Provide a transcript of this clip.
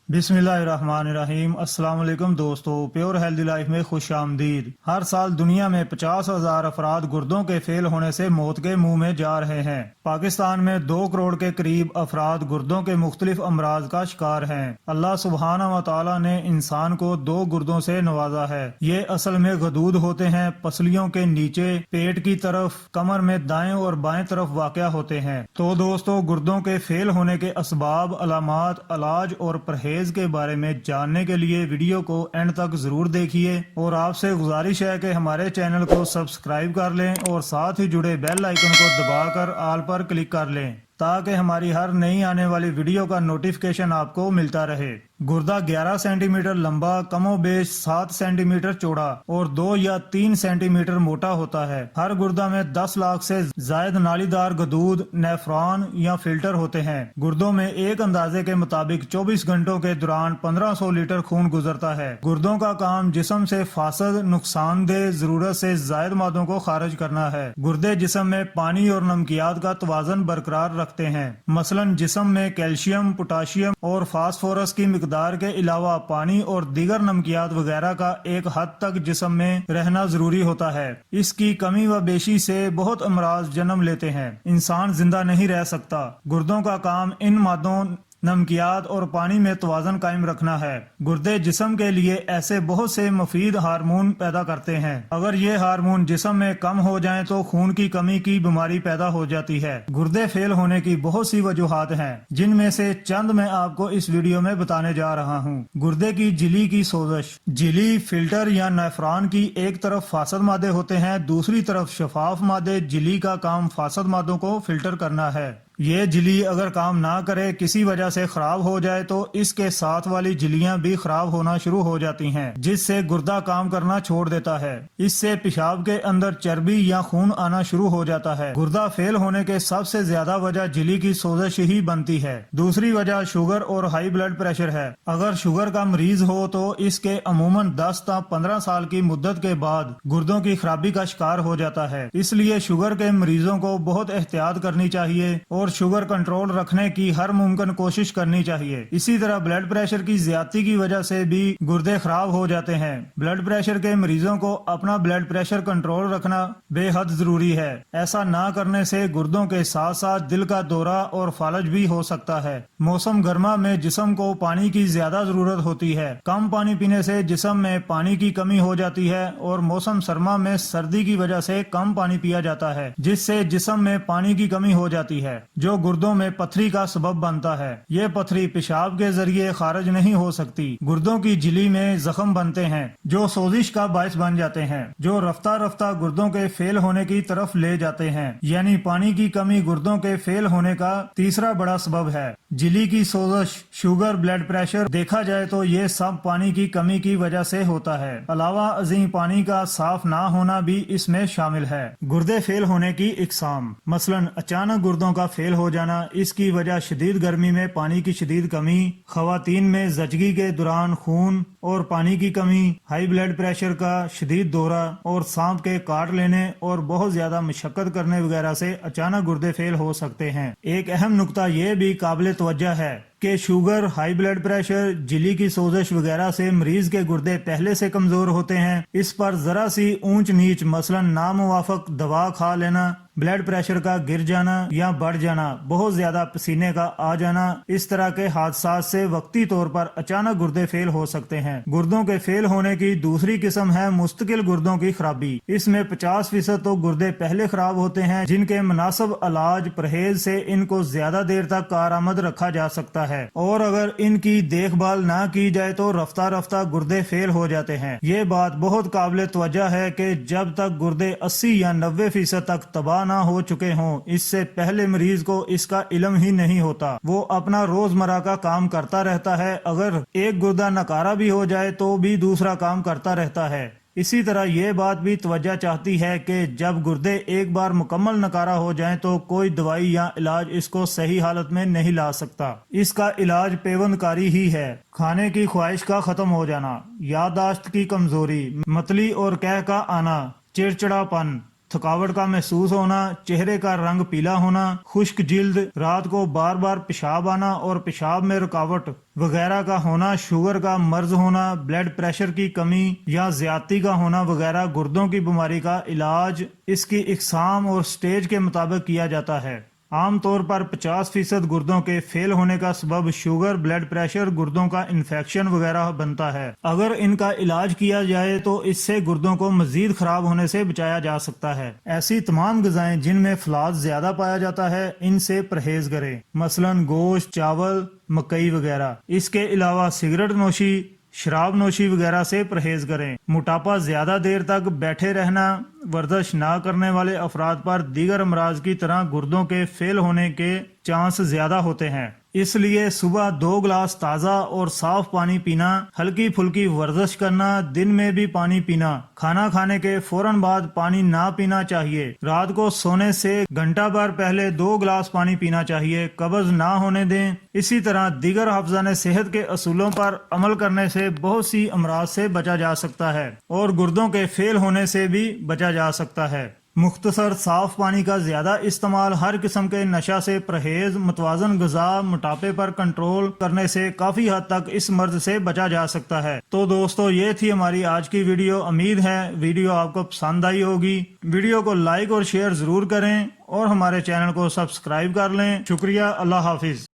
बिस्मिल्लाहिर्रहमानिर्रहीम। अस्सलाम वालेकुम दोस्तों, प्योर हेल्दी लाइफ में खुश आमदीद। हर साल दुनिया में 50,000 अफराद गुर्दों के फेल होने से मौत के मुंह में जा रहे हैं। पाकिस्तान में 2 करोड़ के करीब अफराद गुर्दों के मुख्तलिफ अमराज का शिकार हैं। अल्लाह सुब्हाना व तआला ने इंसान को 2 गुर्दों से नवाजा है। ये असल में गदूद होते हैं, पसलियों के नीचे पेट की तरफ, कमर में दाएं और बाएं तरफ वाक़या होते हैं। तो दोस्तों, गुर्दों के फेल होने के असबाब, अलामात, इलाज और परहेज के बारे में जानने के लिए वीडियो को एंड तक जरूर देखिए और आपसे गुजारिश है कि हमारे चैनल को सब्सक्राइब कर लें और साथ ही जुड़े बेल आइकन को दबाकर ऑल पर क्लिक कर लें ताकि हमारी हर नई आने वाली वीडियो का नोटिफिकेशन आपको मिलता रहे। गुर्दा 11 सेंटीमीटर लंबा, कमोबेश 7 सेंटीमीटर चौड़ा और 2 या 3 सेंटीमीटर मोटा होता है। हर गुर्दा में 10 लाख से जायद नालीदार गदूद, नेफ्रॉन या फिल्टर होते हैं। गुर्दों में एक अंदाजे के मुताबिक 24 घंटों के दौरान 1500 लीटर खून गुजरता है। गुर्दों का काम जिस्म से फासद, नुकसानदेह, जरूरत से जायद मादों को खारिज करना है। गुर्दे जिस्म में पानी और नमकियात का तवाज़न बरकरार रखते हैं। मसलन जिस्म में कैल्शियम, पोटाशियम और फास्फोरस की मिकदार के अलावा पानी और दीगर नमकियात वगैरह का एक हद तक जिस्म में रहना जरूरी होता है। इसकी कमी व बेशी से बहुत अमराज जन्म लेते हैं। इंसान जिंदा नहीं रह सकता। गुर्दों का काम इन मादों, नमकियात और पानी में तवाज़न कायम रखना है। गुर्दे जिस्म के लिए ऐसे बहुत से मुफीद हार्मोन पैदा करते हैं। अगर ये हार्मोन जिस्म में कम हो जाएं तो खून की कमी की बीमारी पैदा हो जाती है। गुर्दे फेल होने की बहुत सी वजूहात हैं, जिनमें से चंद मैं आपको इस वीडियो में बताने जा रहा हूँ। गुर्दे की झिल्ली की सोजश। झिल्ली, फिल्टर या नेफ्रॉन की एक तरफ फासद मादे होते हैं, दूसरी तरफ शफाफ मादे। झिल्ली का काम फासद मादों को फिल्टर करना है। ये झिल्ली अगर काम ना करे, किसी वजह से खराब हो जाए तो इसके साथ वाली झिल्लियां भी खराब होना शुरू हो जाती हैं, जिससे गुर्दा काम करना छोड़ देता है। इससे पेशाब के अंदर चर्बी या खून आना शुरू हो जाता है। गुर्दा फेल होने के सबसे ज्यादा वजह झिल्ली की सोजश ही बनती है। दूसरी वजह शुगर और हाई ब्लड प्रेशर है। अगर शुगर का मरीज हो तो इसके अमूमन 10 से 15 साल की मुद्दत के बाद गुर्दों की खराबी का शिकार हो जाता है। इसलिए शुगर के मरीजों को बहुत एहतियात करनी चाहिए और शुगर कंट्रोल रखने की हर मुमकिन कोशिश करनी चाहिए। इसी तरह ब्लड प्रेशर की ज्यादती की वजह से भी गुर्दे खराब हो जाते हैं। ब्लड प्रेशर के मरीजों को अपना ब्लड प्रेशर कंट्रोल रखना बेहद जरूरी है। ऐसा ना करने से गुर्दों के साथ साथ दिल का दौरा और फालज भी हो सकता है। मौसम गर्मा में जिस्म को पानी की ज्यादा जरूरत होती है। कम पानी पीने से जिस्म में पानी की कमी हो जाती है और मौसम सरमा में सर्दी की वजह से कम पानी पिया जाता है, जिससे जिस्म में पानी की कमी हो जाती है, जो गुर्दों में पथरी का सबब बनता है। ये पथरी पेशाब के जरिए खारिज नहीं हो सकती। गुर्दों की झिल्ली में जख्म बनते हैं जो सोजिश का बायस बन जाते हैं, जो रफ्ता रफ्ता गुर्दों के फेल होने की तरफ ले जाते हैं। यानी पानी की कमी गुर्दों के फेल होने का तीसरा बड़ा सबब है। झिल्ली की सोजश, शुगर, ब्लड प्रेशर, देखा जाए तो ये सब पानी की कमी की वजह से होता है। अलावा अजीम पानी का साफ ना होना भी इसमें शामिल है। गुर्दे फेल होने की इकसाम। मसलन अचानक गुर्दों का फेल हो जाना। इसकी वजह शदीद गर्मी में पानी की शदीद कमी, खवातीन में जचगी के दौरान खून और पानी की कमी, हाई ब्लड प्रेशर का शदीद दौरा और सांप के काट लेने और बहुत ज्यादा मशक्कत करने वगैरह से अचानक गुर्दे फेल हो सकते हैं। एक अहम नुक्ता ये भी काबिल तवज्जो है कि शुगर, हाई ब्लड प्रेशर, झिल्ली की सोजश वगैरह से मरीज के गुर्दे पहले से कमजोर होते हैं। इस पर जरा सी ऊंच नीच, मसलन नामुवाफक दवा खा लेना, ब्लड प्रेशर का गिर जाना या बढ़ जाना, बहुत ज्यादा पसीने का आ जाना, इस तरह के हादसात से वक्ती तौर पर अचानक गुर्दे फेल हो सकते हैं। गुर्दों के फेल होने की दूसरी किस्म है मुस्तकिल गुर्दों की खराबी। इसमें 50% तो गुर्दे पहले खराब होते हैं, जिनके मुनासिब इलाज, परहेज से इनको ज्यादा देर तक कारआमद रखा जा सकता है। और अगर इनकी देखभाल ना की जाए तो रफ्ता रफ्ता गुर्दे फेल हो जाते हैं। ये बात बहुत काबिल तवज्जो है कि जब तक गुर्दे 80 या 90% तक तबाह ना हो चुके हों, इससे पहले मरीज को इसका इल्म ही नहीं होता। वो अपना रोजमर्रा का काम करता रहता है। अगर एक गुर्दा नकारा भी हो जाए तो भी दूसरा काम करता रहता है। इसी तरह ये बात भी तवज्जो चाहती है कि जब गुर्दे एक बार मुकम्मल नकारा हो जाएं तो कोई दवाई या इलाज इसको सही हालत में नहीं ला सकता। इसका इलाज पेवंदकारी ही है। खाने की ख्वाहिश का खत्म हो जाना, याददाश्त की कमजोरी, मतली और कह का आना, चिड़चिड़ापन, थकावट का महसूस होना, चेहरे का रंग पीला होना, खुश्क जिल्द, रात को बार बार पेशाब आना और पेशाब में रुकावट वगैरह का होना, शुगर का मर्ज होना, ब्लड प्रेशर की कमी या ज्यादती का होना वगैरह गुर्दों की बीमारी का इलाज इसकी इकसाम और स्टेज के मुताबिक किया जाता है। आम तौर पर 50% गुर्दों के फेल होने का सबब शुगर, ब्लड प्रेशर, गुर्दों का इन्फेक्शन वगैरह बनता है। अगर इनका इलाज किया जाए तो इससे गुर्दों को मजीद खराब होने से बचाया जा सकता है। ऐसी तमाम ग़िज़ाएं जिनमें फलाज ज्यादा पाया जाता है इनसे परहेज करें, मसलन गोश्त, चावल, मकई वगैरह। इसके अलावा सिगरेट नोशी, शराब नोशी वगैरह से परहेज करें। मोटापा, ज्यादा देर तक बैठे रहना, वर्जिश ना करने वाले अफराद पर दीगर अमराज की तरह गुर्दों के फेल होने के चांस ज्यादा होते हैं। इसलिए सुबह 2 गिलास ताज़ा और साफ पानी पीना, हल्की फुल्की वर्जिश करना, दिन में भी पानी पीना, खाना खाने के फौरन बाद पानी ना पीना चाहिए। रात को सोने से घंटा भर पहले 2 गिलास पानी पीना चाहिए, कब्ज ना होने दें। इसी तरह दीगर हिफ़्ज़ान सेहत के असूलों पर अमल करने से बहुत सी अमराज से बचा जा सकता है और गुर्दों के फेल होने से भी बचा जा सकता है। मुख्तसर साफ पानी का ज्यादा इस्तेमाल, हर किस्म के नशा से परहेज, मुतवाजन ग़िज़ा, मोटापे पर कंट्रोल करने से काफी हद तक इस मर्ज से बचा जा सकता है। तो दोस्तों, ये थी हमारी आज की वीडियो। उम्मीद है वीडियो आपको पसंद आई होगी। वीडियो को लाइक और शेयर जरूर करें और हमारे चैनल को सब्सक्राइब कर लें। शुक्रिया। अल्लाह हाफिज।